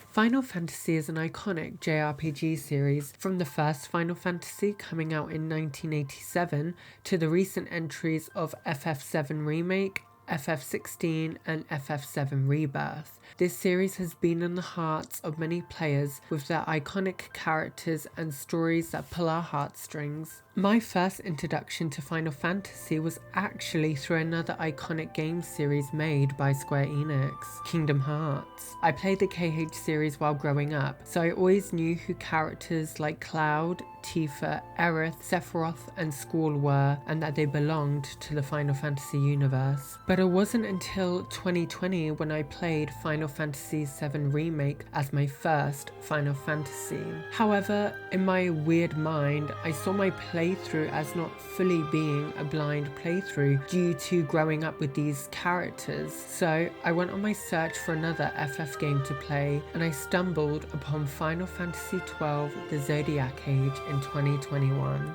Final Fantasy is an iconic JRPG series, from the first Final Fantasy coming out in 1987 to the recent entries of FF7 Remake, FF16 and FF7 Rebirth. This series has been in the hearts of many players with their iconic characters and stories that pull our heartstrings. My first introduction to Final Fantasy was actually through another iconic game series made by Square Enix, Kingdom Hearts. I played the KH series while growing up, so I always knew who characters like Cloud, Tifa, Aerith, Sephiroth and Squall were, and that they belonged to the Final Fantasy universe. But it wasn't until 2020 when I played Final Fantasy VII Remake as my first Final Fantasy. However, in my weird mind, I saw my playthrough as not fully being a blind playthrough due to growing up with these characters. So I went on my search for another FF game to play, and I stumbled upon Final Fantasy XII The Zodiac Age in 2021.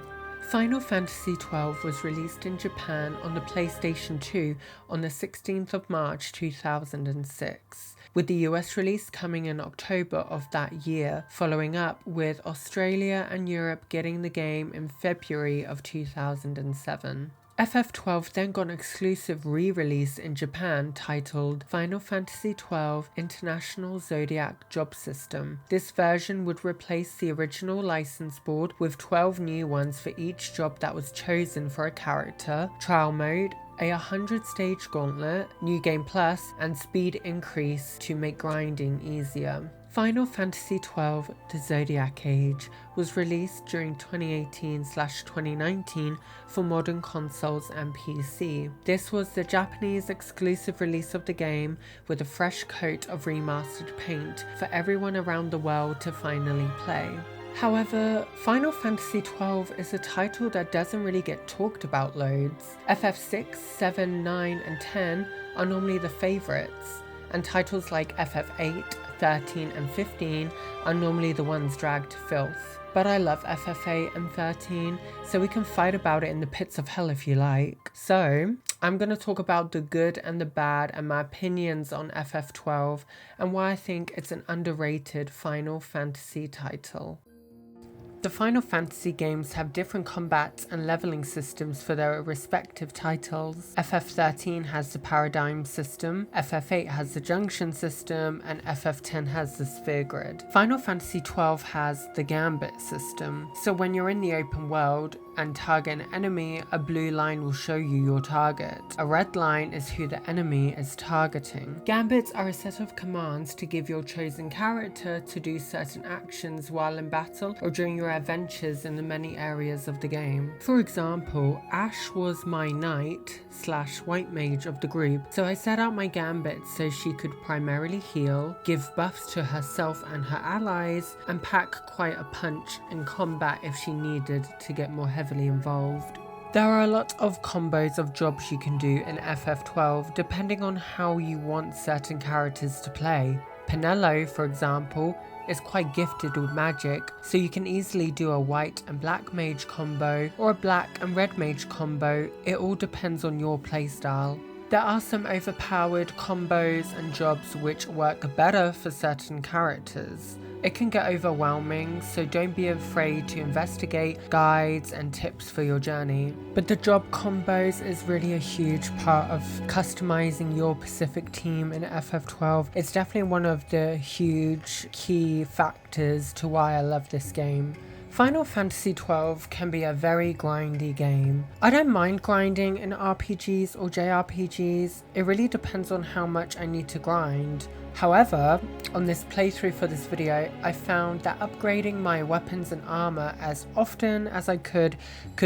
Final Fantasy XII was released in Japan on the PlayStation 2 on the 16th of March 2006, with the US release coming in October of that year, following up with Australia and Europe getting the game in February of 2007. FF12 then got an exclusive re-release in Japan titled Final Fantasy XII International Zodiac Job System. This version would replace the original license board with 12 new ones for each job that was chosen for a character, trial mode, a 100-stage gauntlet, New Game Plus, and speed increase to make grinding easier. Final Fantasy XII The Zodiac Age was released during 2018/2019 for modern consoles and PC. This was the Japanese exclusive release of the game with a fresh coat of remastered paint for everyone around the world to finally play. However, Final Fantasy XII is a title that doesn't really get talked about loads. FF6, 7, 9 and 10 are normally the favourites, and titles like FF8, 13 and 15 are normally the ones dragged to filth. But I love FF8 and 13, so we can fight about it in the pits of hell if you like. So, I'm going to talk about the good and the bad and my opinions on FF12 and why I think it's an underrated Final Fantasy title. The Final Fantasy games have different combat and leveling systems for their respective titles. FF13 has the Paradigm system, FF8 has the Junction system, and FF10 has the Sphere Grid. Final Fantasy XII has the Gambit system, so when you're in the open world and target an enemy, a blue line will show you your target. A red line is who the enemy is targeting. Gambits are a set of commands to give your chosen character to do certain actions while in battle or during your adventures in the many areas of the game. For example, Ash was my knight/white mage of the group, so I set out my gambits so she could primarily heal, give buffs to herself and her allies, and pack quite a punch in combat if she needed to get more heavily involved. There are a lot of combos of jobs you can do in FF12 depending on how you want certain characters to play. Penelo, for example, is quite gifted with magic, so you can easily do a white and black mage combo or a black and red mage combo. It all depends on your playstyle. There are some overpowered combos and jobs which work better for certain characters. It can get overwhelming, so don't be afraid to investigate guides and tips for your journey. But the job combos is really a huge part of customizing your Pacific team in FF12. It's definitely one of the huge key factors to why I love this game. Final Fantasy XII can be a very grindy game. I don't mind grinding in RPGs or JRPGs, it really depends on how much I need to grind. However, on this playthrough for this video, I found that upgrading my weapons and armor as often as I could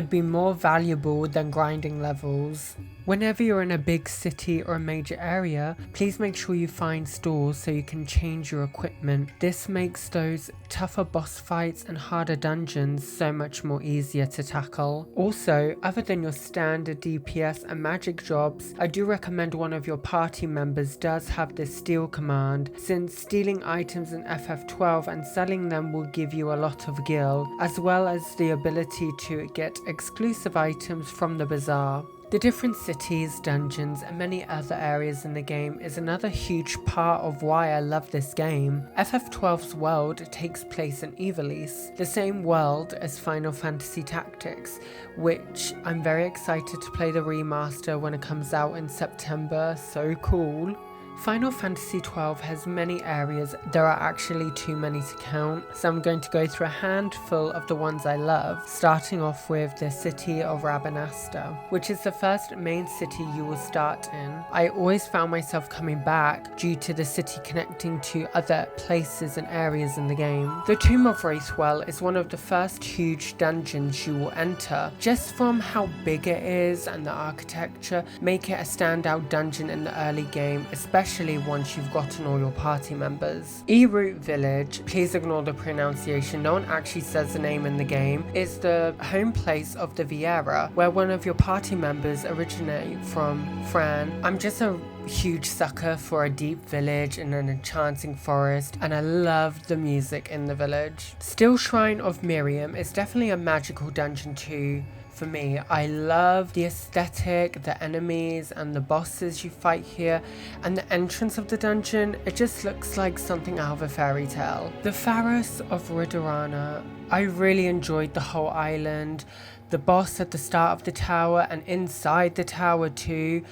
be more valuable than grinding levels. Whenever you're in a big city or a major area, please make sure you find stores so you can change your equipment. This makes those tougher boss fights and harder dungeons so much more easier to tackle. Also, other than your standard DPS and magic jobs, I do recommend one of your party members does have this steal command, since stealing items in FF12 and selling them will give you a lot of gil, as well as the ability to get exclusive items from the bazaar. The different cities, dungeons, and many other areas in the game is another huge part of why I love this game. FF12's world takes place in Ivalice, the same world as Final Fantasy Tactics, which I'm very excited to play the remaster when it comes out in September. So cool. Final Fantasy XII has many areas. There are actually too many to count, so I'm going to go through a handful of the ones I love, starting off with the city of Rabanastre, which is the first main city you will start in. I always found myself coming back due to the city connecting to other places and areas in the game. The Tomb of Wraithwell is one of the first huge dungeons you will enter. Just from how big it is and the architecture, make it a standout dungeon in the early game, especially once you've gotten all your party members. Erut Village, please ignore the pronunciation, no one actually says the name in the game, is the home place of the Viera, where one of your party members originate from, Fran. I'm just a huge sucker for a deep village in an enchanting forest, and I love the music in the village. Still Shrine of Miriam is definitely a magical dungeon too. For me, I love the aesthetic, the enemies and the bosses you fight here, and the entrance of the dungeon. It just looks like something out of a fairy tale. The Pharos of Ridorana, I really enjoyed the whole island, the boss at the start of the tower and inside the tower too.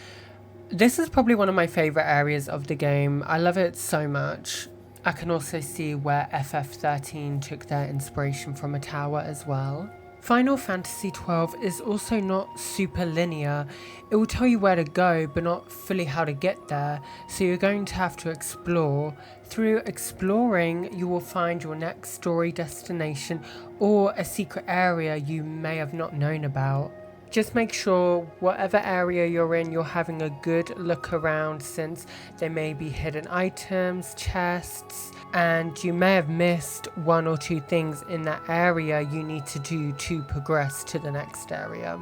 This is probably one of my favourite areas of the game. I love it so much. I can also see where FF13 took their inspiration from a tower as well. Final Fantasy XII is also not super linear. It will tell you where to go, but not fully how to get there, so you're going to have to explore. Through exploring, you will find your next story destination or a secret area you may have not known about. Just make sure whatever area you're in, you're having a good look around, since there may be hidden items, chests, and you may have missed one or two things in that area you need to do to progress to the next area.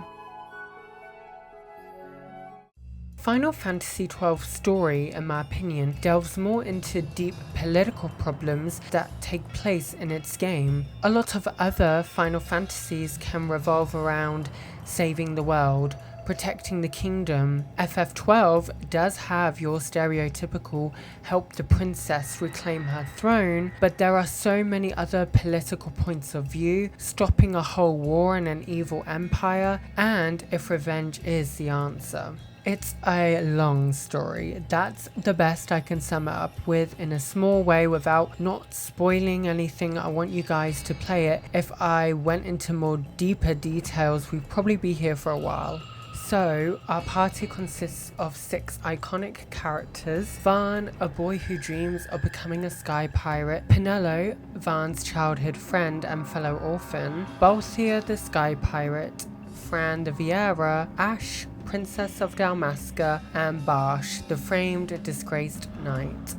Final Fantasy XII's story, in my opinion, delves more into deep political problems that take place in its game. A lot of other Final Fantasies can revolve around saving the world, protecting the kingdom. FF12 does have your stereotypical help the princess reclaim her throne, but there are so many other political points of view, stopping a whole war in an evil empire, and if revenge is the answer. It's a long story. That's the best I can sum it up with in a small way without not spoiling anything. I want you guys to play it. If I went into more deeper details, we'd probably be here for a while. So, our party consists of 6 iconic characters. Vaan, a boy who dreams of becoming a sky pirate. Penelo, Vaan's childhood friend and fellow orphan. Balthier, the sky pirate. Fran the Viera. Ashe, Princess of Dalmasca, and Basch, the famed disgraced knight.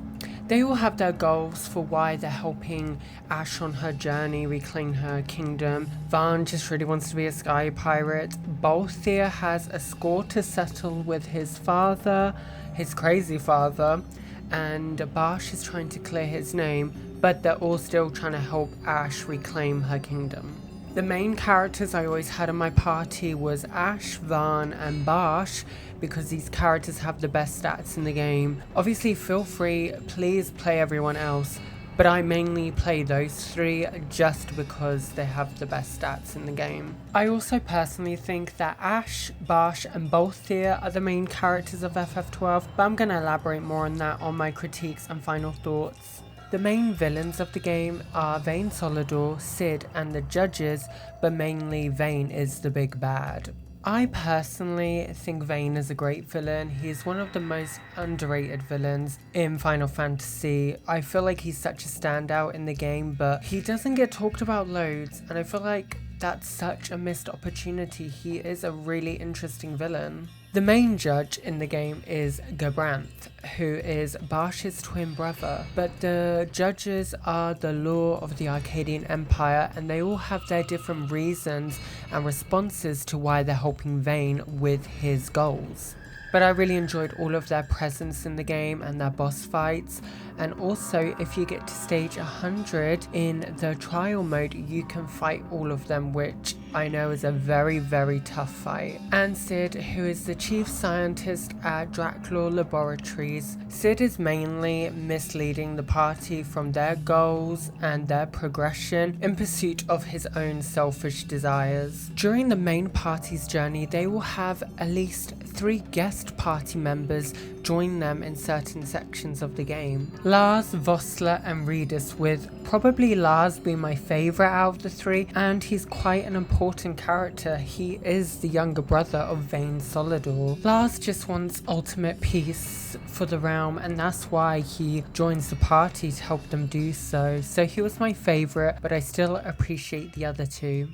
They all have their goals for why they're helping Ashe on her journey, reclaim her kingdom. Vaan just really wants to be a sky pirate. Balthier has a score to settle with his father, his crazy father, and Basch is trying to clear his name, but they're all still trying to help Ashe reclaim her kingdom. The main characters I always had in my party was Ashe, Vaan, and Basch, because these characters have the best stats in the game. Obviously, feel free, please play everyone else, but I mainly play those 3 just because they have the best stats in the game. I also personally think that Ashe, Basch, and Balthier are the main characters of FF12, but I'm going to elaborate more on that on my critiques and final thoughts. The main villains of the game are Vayne Solidor, Cid, and the judges, but mainly Vayne is the big bad. I personally think Vayne is a great villain. He is one of the most underrated villains in Final Fantasy. I feel like he's such a standout in the game, but he doesn't get talked about loads, and I feel like that's such a missed opportunity. He is a really interesting villain. The main judge in the game is Gabranth, who is Basch's twin brother, but the judges are the law of the Arcadian Empire, and they all have their different reasons and responses to why they're helping Vayne with his goals. but I really enjoyed all of their presence in the game and their boss fights. And also, if you get to stage 100 in the trial mode, you can fight all of them, which I know is a very, very tough fight. And Sid, who is the chief scientist at Draculaur Laboratories, Sid is mainly misleading the party from their goals and their progression in pursuit of his own selfish desires. During the main party's journey, they will have at least 3 guest party members join them in certain sections of the game. Lars, Vossler and Redis, with probably Lars being my favourite out of the 3, and he's quite an important character. He is the younger brother of Vayne Solidor. Lars just wants ultimate peace for the realm, and that's why he joins the party to help them do so. So he was my favourite, but I still appreciate the other 2.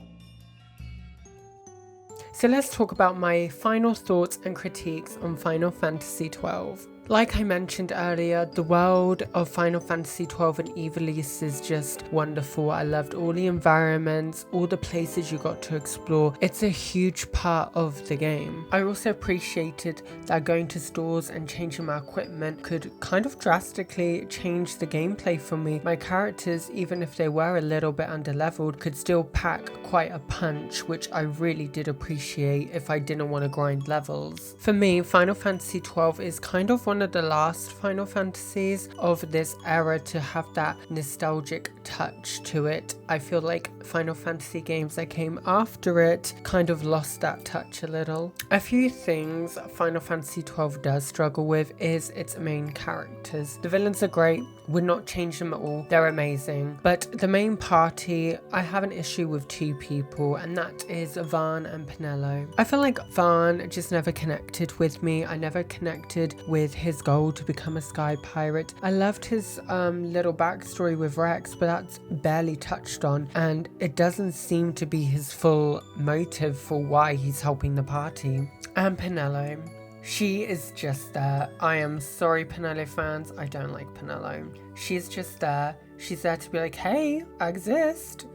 So let's talk about my final thoughts and critiques on Final Fantasy XII. Like I mentioned earlier, the world of Final Fantasy XII and Ivalice is just wonderful. I loved all the environments, all the places you got to explore. It's a huge part of the game. I also appreciated that going to stores and changing my equipment could kind of drastically change the gameplay for me. My characters, even if they were a little bit underleveled, could still pack quite a punch, which I really did appreciate if I didn't want to grind levels. For me, Final Fantasy XII is kind of one of the last Final Fantasies of this era to have that nostalgic touch to it. I feel like Final Fantasy games that came after it kind of lost that touch a little. A few things Final Fantasy XII does struggle with is its main characters. The villains are great, would not change them at all, they're amazing. But the main party, I have an issue with 2 people, and that is Vaan and Penelo. I feel like Vaan just never connected with me. I never connected with his goal to become a sky pirate. I loved his little backstory with Rex, but that's barely touched on, and it doesn't seem to be his full motive for why he's helping the party. And Penelo, she is just there. I am sorry, Penelo fans, I don't like Penelo. She's just there. She's there to be like, hey, I exist,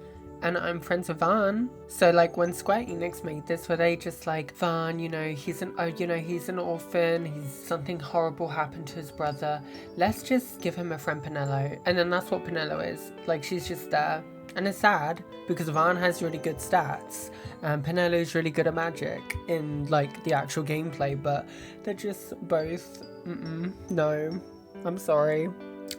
and I'm friends with Vaan. So like when Square Enix made this, where they just like, Vaan, he's an orphan, something horrible happened to his brother, let's just give him a friend Penelo. And then that's what Penelo is. Like, she's just there. And it's sad because Vaan has really good stats and Penelo is really good at magic in like the actual gameplay, but they're just both no, I'm sorry.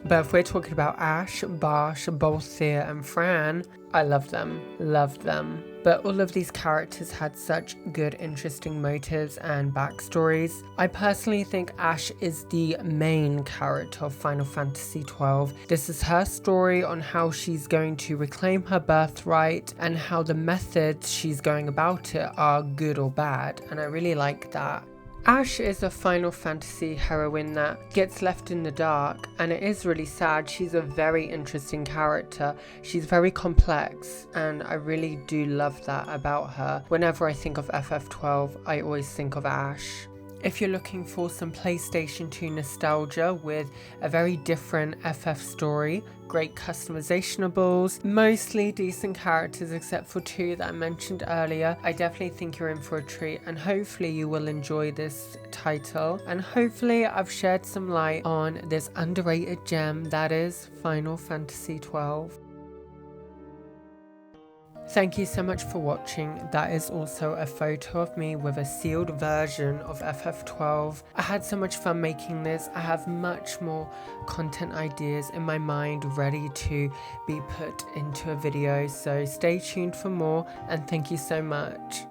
But if we're talking about Ash, Basch, Balthier and Fran, I love them. But all of these characters had such good, interesting motives and backstories. I personally think Ash is the main character of Final Fantasy XII. This is her story on how she's going to reclaim her birthright and how the methods she's going about it are good or bad, and I really like that. Ash is a Final Fantasy heroine that gets left in the dark, and it is really sad. She's a very interesting character. She's very complex, and I really do love that about her. Whenever I think of FF12, I always think of Ash. If you're looking for some PlayStation 2 nostalgia with a very different FF story, great customizationables, mostly decent characters except for 2 that I mentioned earlier, I definitely think you're in for a treat, and hopefully you will enjoy this title, and hopefully I've shed some light on this underrated gem that is Final Fantasy XII. Thank you so much for watching. That is also a photo of me with a sealed version of FF12. I had so much fun making this. I have much more content ideas in my mind ready to be put into a video, so stay tuned for more, and thank you so much.